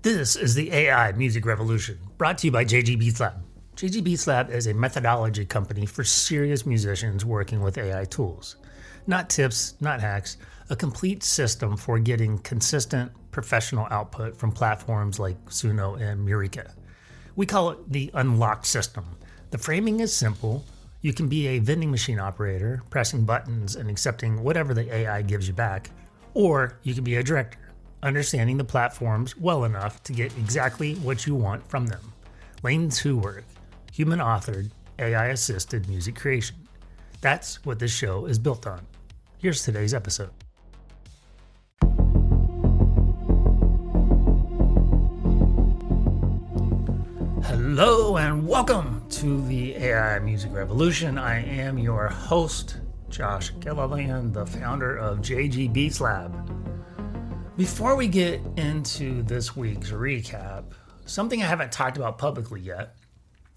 This is the AI Music Revolution, brought to you by JG BeatsLab. JG BeatsLab is a methodology company for serious musicians working with AI tools. Not tips, not hacks, a complete system for getting consistent professional output from platforms like Suno and Murica. We call it the unlocked system. The framing is simple. You can be a vending machine operator, pressing buttons and accepting whatever the AI gives you back, or you can be a director, understanding the platforms well enough to get exactly what you want from them. Lane 2 work, human-authored, AI-assisted music creation. That's what this show is built on. Here's today's episode. Hello and welcome to the AI Music Revolution. I am your host, Josh Gilliland, the founder of JG BeatsLab. Before we get into this week's recap, something I haven't talked about publicly yet,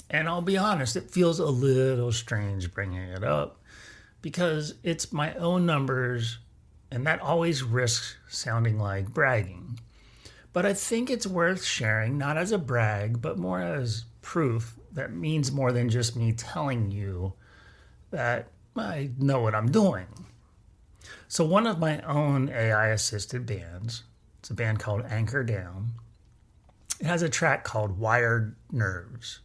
and I'll be honest, it feels a little strange bringing it up because it's my own numbers and that always risks sounding like bragging. But I think it's worth sharing, not as a brag, but more as proof that means more than just me telling you that I know what I'm doing. So one of my own AI-assisted bands, it's a band called Anchor Down. It has a track called Wired Nerves.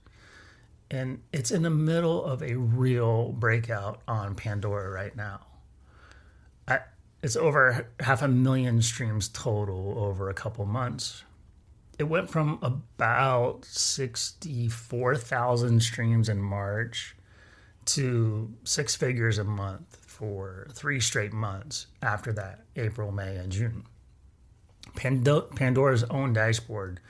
And it's in the middle of a real breakout on Pandora right now. It's over 500,000 streams total over a couple months. It went from about 64,000 streams in March to six figures a month for 3 straight months after that, April, May, and June. Pandora's own dashboard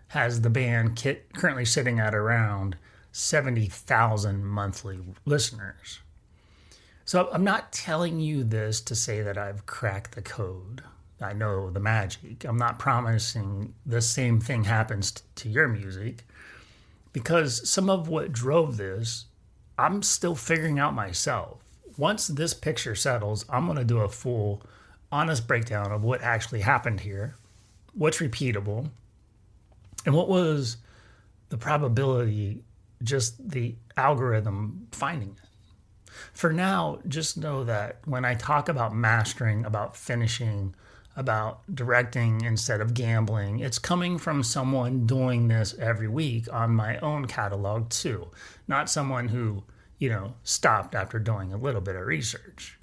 has the band currently sitting at around 70,000 monthly listeners. So I'm not telling you this to say that I've cracked the code. I know the magic. I'm not promising the same thing happens to your music, because some of what drove this, I'm still figuring out myself. Once this picture settles, I'm going to do a full, honest breakdown of what actually happened here, what's repeatable, and what was the probability, just the algorithm finding it. For now, just know that when I talk about mastering, about finishing, about directing instead of gambling, it's coming from someone doing this every week on my own catalog too, not someone who, stopped after doing a little bit of research.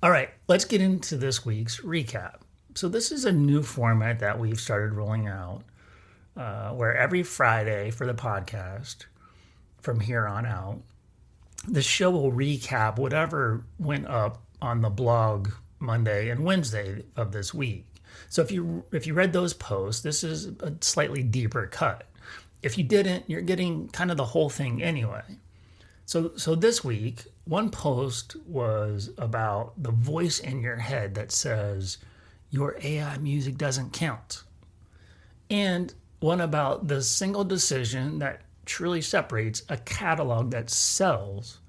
All right, let's get into this week's recap. So this is a new format that we've started rolling out, where every Friday for the podcast, from here on out, the show will recap whatever went up on the blog Monday and Wednesday of this week. So if you read those posts, this is a slightly deeper cut. If you didn't, you're getting kind of the whole thing anyway. So this week, one post was about the voice in your head that says your AI music doesn't count, and one about the single decision that truly separates a catalog that sells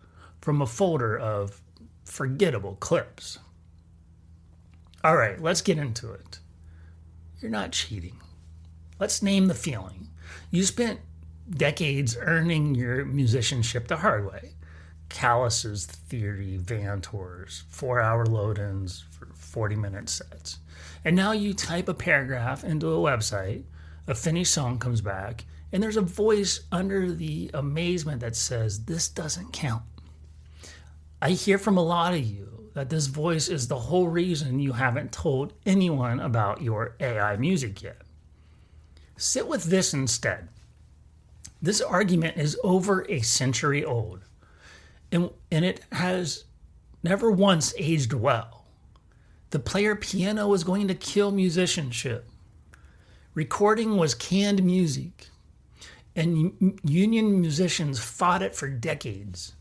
from a folder of forgettable clips. All right, let's get into it. You're not cheating. Let's name the feeling. You spent decades earning your musicianship the hard way. Callus's Theory, Van Tours, 4-hour load-ins for 40-minute sets. And now you type a paragraph into a website, a finished song comes back, and there's a voice under the amazement that says, this doesn't count. I hear from a lot of you that this voice is the whole reason you haven't told anyone about your AI music yet. Sit with this instead. This argument is over a century old, and it has never once aged well. The player piano was going to kill musicianship. Recording was canned music, and union musicians fought it for decades.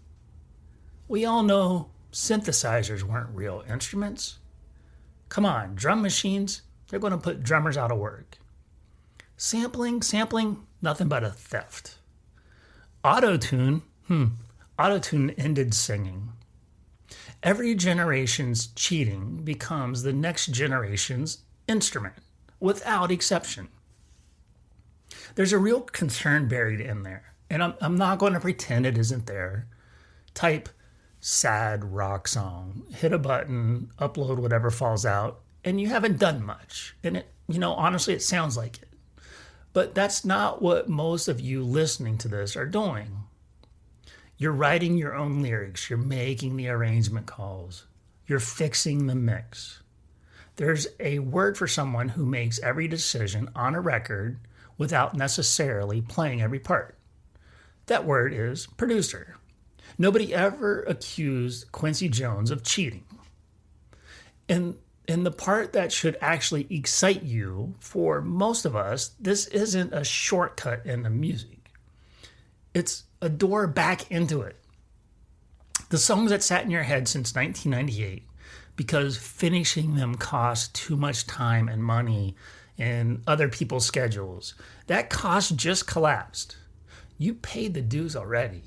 We all know synthesizers weren't real instruments. Come on, drum machines, they're going to put drummers out of work. Sampling, nothing but a theft. Auto-tune ended singing. Every generation's cheating becomes the next generation's instrument, without exception. There's a real concern buried in there. And I'm not going to pretend it isn't there. Type sad rock song, hit a button, upload whatever falls out, and you haven't done much. And it, honestly, it sounds like it. But that's not what most of you listening to this are doing. You're writing your own lyrics. You're making the arrangement calls. You're fixing the mix. There's a word for someone who makes every decision on a record without necessarily playing every part. That word is producer. Nobody ever accused Quincy Jones of cheating. And the part that should actually excite you, for most of us, this isn't a shortcut in the music. It's a door back into it. The songs that sat in your head since 1998, because finishing them cost too much time and money and other people's schedules, that cost just collapsed. You paid the dues already.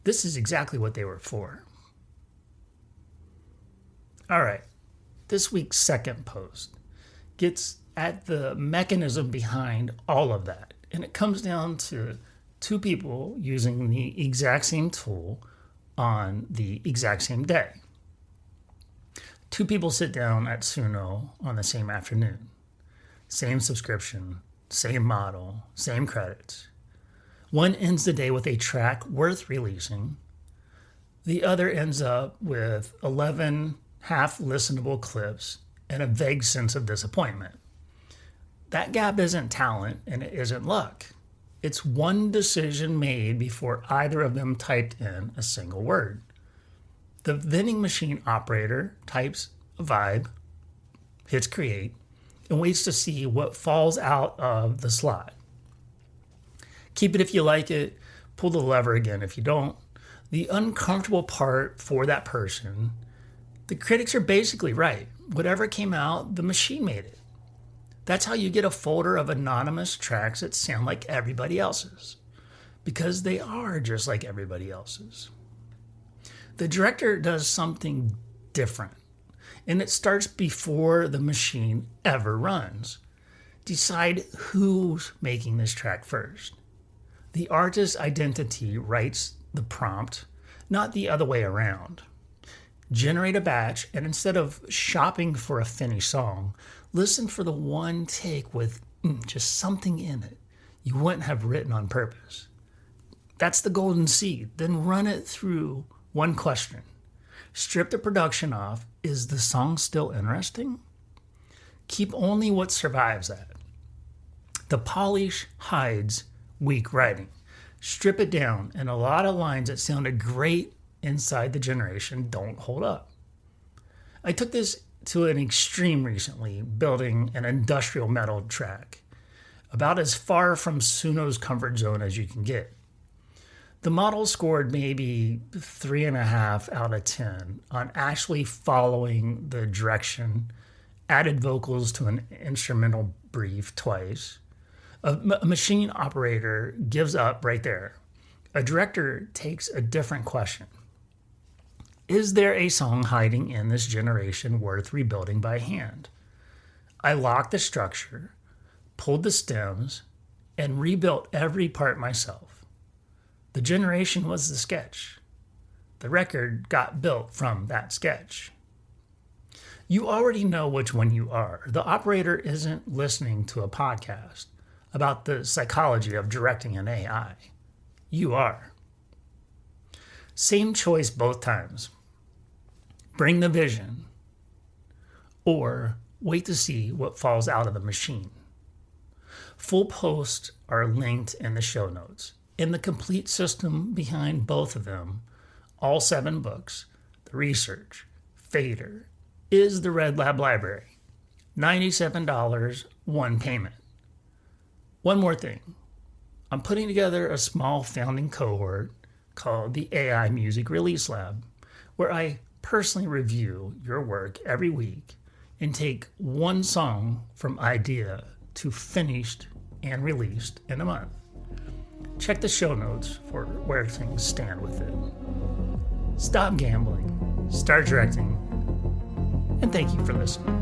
This is exactly what they were for. All right, this week's second post gets at the mechanism behind all of that. And it comes down to two people using the exact same tool on the exact same day. Two people sit down at Suno on the same afternoon. Same subscription, same model, same credits. One ends the day with a track worth releasing. The other ends up with 11 half-listenable clips and a vague sense of disappointment. That gap isn't talent and it isn't luck. It's one decision made before either of them typed in a single word. The vending machine operator types a vibe, hits create, and waits to see what falls out of the slot. Keep it if you like it, pull the lever again if you don't. The uncomfortable part for that person, the critics are basically right. Whatever came out, the machine made it. That's how you get a folder of anonymous tracks that sound like everybody else's, because they are just like everybody else's. The director does something different, and it starts before the machine ever runs. Decide who's making this track first. The artist's identity writes the prompt, not the other way around. Generate a batch, and instead of shopping for a finished song, listen for the one take with just something in it you wouldn't have written on purpose. That's the golden seed. Then run it through one question. Strip the production off. Is the song still interesting? Keep only what survives that. The polish hides weak writing. Strip it down, and a lot of lines that sounded great inside the generation don't hold up. I took this to an extreme recently, building an industrial metal track, about as far from Suno's comfort zone as you can get. The model scored maybe 3.5 out of 10 on actually following the direction, added vocals to an instrumental brief twice. A machine operator gives up right there. A director takes a different question. Is there a song hiding in this generation worth rebuilding by hand? I locked the structure, pulled the stems, and rebuilt every part myself. The generation was the sketch. The record got built from that sketch. You already know which one you are. The operator isn't listening to a podcast about the psychology of directing an AI. You are. Same choice both times. Bring the vision, or wait to see what falls out of the machine. Full posts are linked in the show notes. In the complete system behind both of them, all 7 books, the research, fader, is the Red Lab library. $97, one payment. One more thing. I'm putting together a small founding cohort called the AI Music Release Lab, where I personally review your work every week and take one song from idea to finished and released in a month. Check the show notes for where things stand with it. Stop gambling, start directing, and thank you for listening.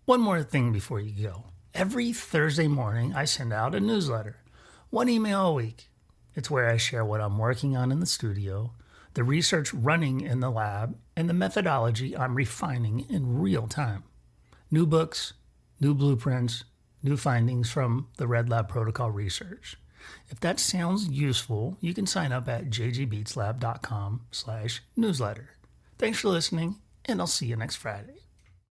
One more thing before you go. Every Thursday morning, I send out a newsletter, one email a week. It's where I share what I'm working on in the studio, the research running in the lab, and the methodology I'm refining in real time. New books, new blueprints, new findings from the Red Lab protocol research. If that sounds useful, you can sign up at jgbeatslab.com/newsletter. Thanks for listening, and I'll see you next Friday.